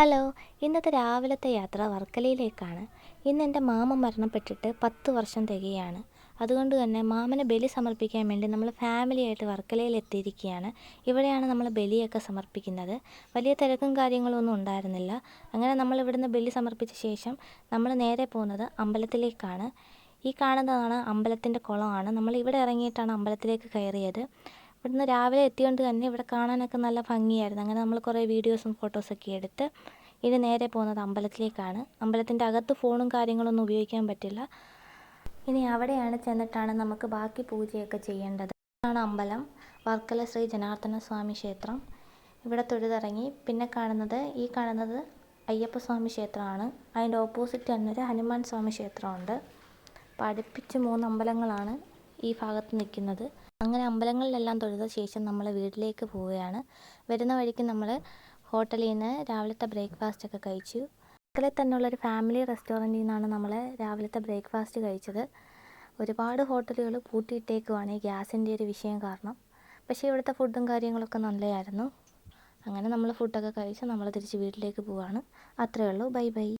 Hello, ഇന്നത്തെ രാവിലത്തെ യാത്ര വർക്കലയിലേക്കാണ്. ഇന്ന് എൻ്റെ മാമൻ മരണപ്പെട്ടിട്ട് 10 വർഷം തികയാണ്. അതുകൊണ്ട് തന്നെ മാമന് ബലി സമർപ്പിക്കാൻ വേണ്ടി നമ്മൾ ഫാമിലിയായിട്ട് വർക്കലയിൽ എത്തിയിരിക്കുകയാണ്. ഇവിടെയാണ് നമ്മൾ ബലിയൊക്കെ സമർപ്പിക്കുന്നത്. വലിയ തിരക്കും കാര്യങ്ങളൊന്നും ഉണ്ടായിരുന്നില്ല. അങ്ങനെ നമ്മൾ ഇവിടുന്ന് ബലി സമർപ്പിച്ച ശേഷം നമ്മൾ നേരെ പോകുന്നത് അമ്പലത്തിലേക്കാണ്. ഈ കാണുന്നതാണ് അമ്പലത്തിൻ്റെ കുളമാണ്. നമ്മൾ ഇവിടെ ഇറങ്ങിയിട്ടാണ് അമ്പലത്തിലേക്ക് കയറിയത്. ഇവിടുന്ന് രാവിലെ എത്തിയോണ്ട് തന്നെ ഇവിടെ കാണാനൊക്കെ നല്ല ഭംഗിയായിരുന്നു. അങ്ങനെ നമ്മൾ കുറേ വീഡിയോസും ഫോട്ടോസൊക്കെ എടുത്ത് ഇനി നേരെ പോകുന്നത് അമ്പലത്തിലേക്കാണ്. അമ്പലത്തിൻ്റെ അകത്ത് ഫോണും കാര്യങ്ങളൊന്നും ഉപയോഗിക്കാൻ പറ്റില്ല. ഇനി അവിടെയാണ് ചെന്നിട്ടാണ് നമുക്ക് ബാക്കി പൂജയൊക്കെ ചെയ്യേണ്ടത്. ഇതാണ് അമ്പലം, വർക്കല ശ്രീ ജനാർദ്ദന സ്വാമി ക്ഷേത്രം. ഇവിടെ തൊഴുതിറങ്ങി പിന്നെ ഈ കാണുന്നത് അയ്യപ്പസ്വാമി ക്ഷേത്രമാണ്. അതിൻ്റെ ഓപ്പോസിറ്റ് തന്നെ ഒരു ഹനുമാൻ സ്വാമി ക്ഷേത്രമുണ്ട്. അപ്പോൾ അടുപ്പിച്ച് 3 അമ്പലങ്ങളാണ് ഈ ഭാഗത്ത് നിൽക്കുന്നത്. അങ്ങനെ അമ്പലങ്ങളിലെല്ലാം തൊഴുത ശേഷം നമ്മൾ വീട്ടിലേക്ക് പോവുകയാണ്. വരുന്ന വഴിക്ക് നമ്മൾ ഹോട്ടലിൽ നിന്ന് രാവിലത്തെ ബ്രേക്ക്ഫാസ്റ്റ് ഒക്കെ കഴിച്ചു. വർക്കലയിൽ തന്നെയുള്ളൊരു ഫാമിലി റെസ്റ്റോറൻറ്റിൽ നിന്നാണ് നമ്മൾ രാവിലത്തെ ബ്രേക്ക്ഫാസ്റ്റ് കഴിച്ചത്. ഒരുപാട് ഹോട്ടലുകൾ പൂട്ടിയിട്ടേക്കുവാണ് ഈ ഗ്യാസിൻ്റെ ഒരു വിഷയം കാരണം. പക്ഷേ ഇവിടുത്തെ ഫുഡും കാര്യങ്ങളൊക്കെ നല്ലതായിരുന്നു. അങ്ങനെ നമ്മൾ ഫുഡൊക്കെ കഴിച്ച് നമ്മൾ തിരിച്ച് വീട്ടിലേക്ക് പോവുകയാണ്. അത്രയേ ഉള്ളൂ. Bye bye.